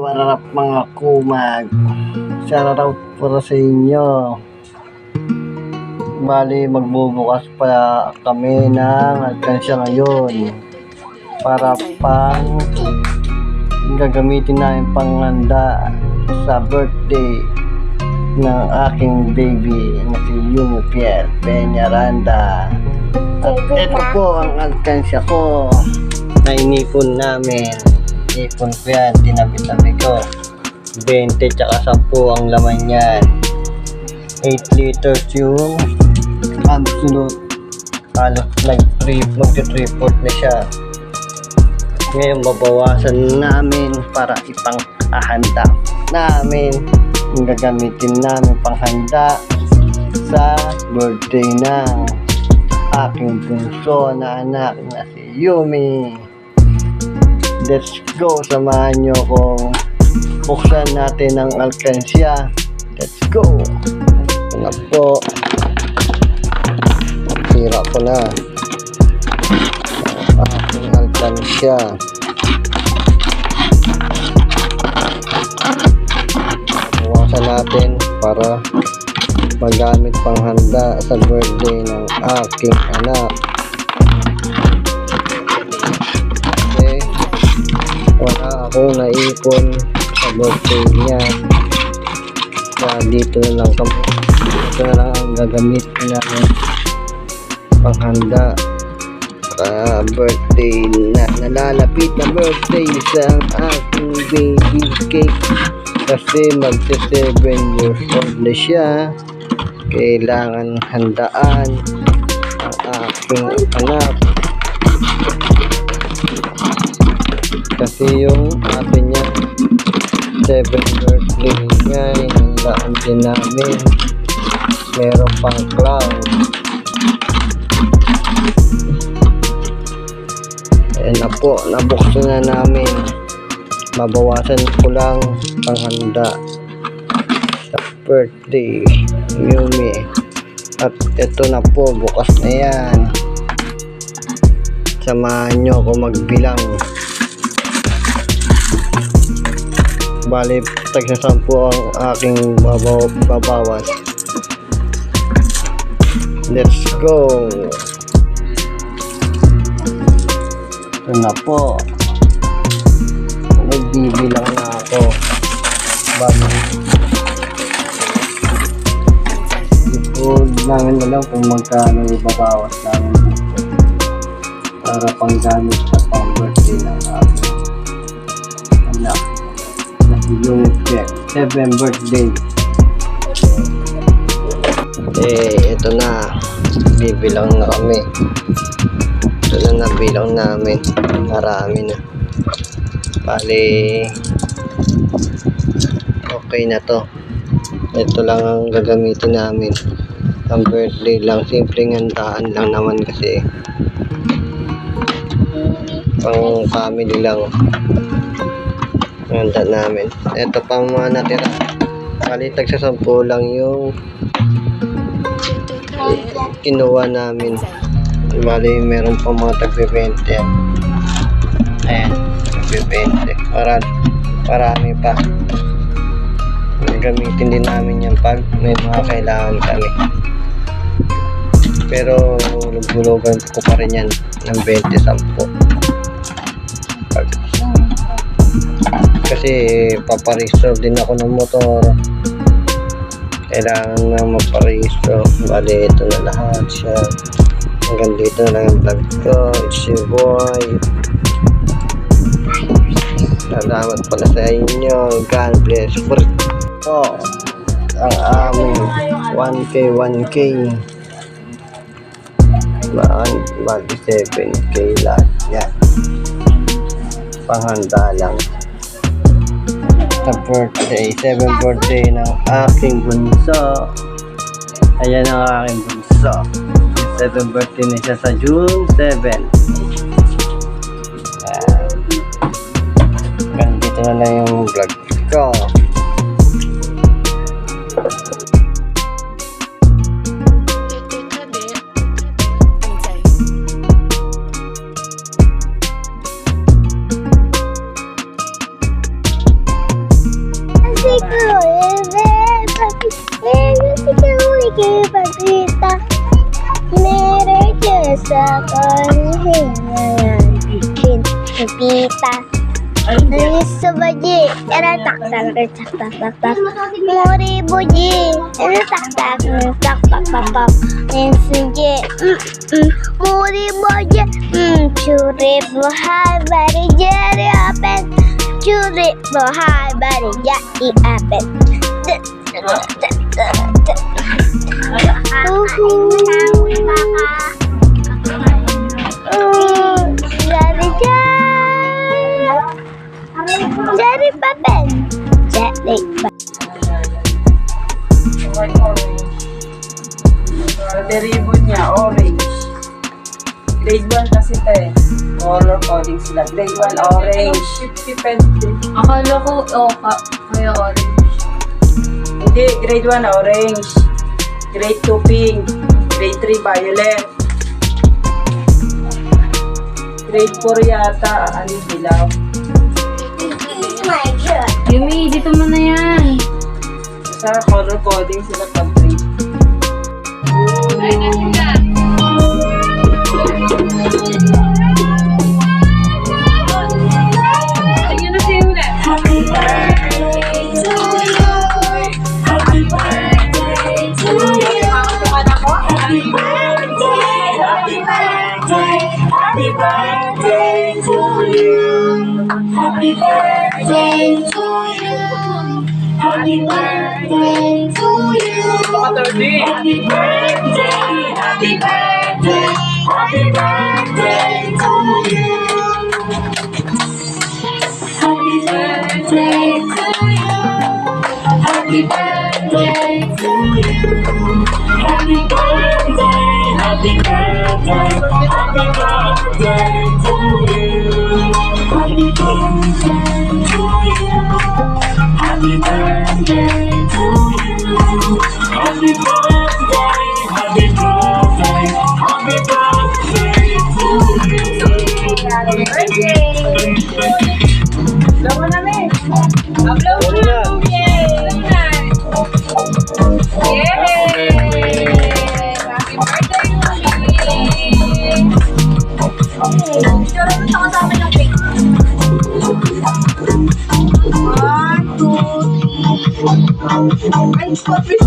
Wararap mga kumag. Shoutout para sa inyo. Bali, magbubukas pa kami ng alkansya ngayon para pang gagamitin namin panghanda sa birthday ng aking baby na si Yumi Pierre Peñaranda. At ito po ang alkansya ko na inipon namin. Ipon ko yan, tinabi-tabi ko. 20 tsaka 10 ang laman yan. 8 liters yung absolute. Halos mag-3-4 na siya. Ngayon babawasan namin para ipang-ahanda namin. Yung gagamitin namin panghanda sa birthday ng aking bunso na anak na si Yumi. Let's go, samahan nyo kung buksan natin ang alkansya. Let's go. Ano po, tira ko na ang aking alkansya. Bukasan natin para magamit panghanda sa birthday ng aking anak. Wala akong naipon sa birthday niya, kaya dito na lang kami. Ito na lang ang gagamitin namin panghanda sa birthday na nalalapit na birthday sa aking baby cake, kasi magsi 7 years old na siya. Kailangan handaan ang aking anak kasi yung atin niya 7 birthday niya, hinandaan din namin. Meron pang clown. Ayan na po, nabuksan na namin. Mabawasan ko lang panghanda sa birthday Yumi. At ito na po, bukas na yan. Samahan nyo ako magbilang. Bali, tagsa 10 ang aking babawas. Let's go. Ito na po. Nagbibilang na ako. Bali, ipod namin na lang kung magkano ibabawas namin dito para pang gamit sa pang birthday ng aking anak. Yung 7 birthday. Ito na, bibilang na kami. Ito na, nabilang namin. Marami na. Bali, okay na to. Ito lang ang gagamitin namin. Ang birthday lang, simpleng handaan lang naman kasi pang family lang handa namin. Ito pang mga natira. Bali, tagsa 10 lang yung kinuha namin. Bali, meron pa mga tagbe-20. Ayan, tagbe-20. Marami pa. Gamitin din namin yan pag may mga kailangan kami. Pero lugulugan ko pa rin yan ng 20-10. Kasi paparestore din ako ng motor, kailangan na magparestore. Bali, ito na lahat siya. Hanggang dito na lang ang vlog ko. It's your boy. Salamat pala sa inyo. God bless for ang aming 1K bali 7K lahat yan. Panghanda lang sa birthday, 7 birthday ng aking bunso. Ayan ang aking bunso. 7 birthday na siya sa June 7. Ganito na lang yung vlog ko. Gusto ba, Ji? Tara, tak-tak, tak-tak-tak-tak. Mori mo, Ji. Tara, tak-tak, tak-tak-tak-tak. Gusto, Ji. Mori mo, Ji. Churi buhay, bari jari apen. Churi buhay, bari jari apen. Jadi papen. Jadi The ribbon niya, orange. Grade 1 kasi ito eh. Color coding sila. Grade 1, orange. 50-50. Akala ko, kaya orange. Hindi, grade 1, orange. Grade 2, pink. Grade 3, violet. Grade 4 yata, ano, dilaw. Yumi, dito mo na yan. Sa color coding sila pag grade. Blow mo na, me. Blow mo na. Ay, stop it.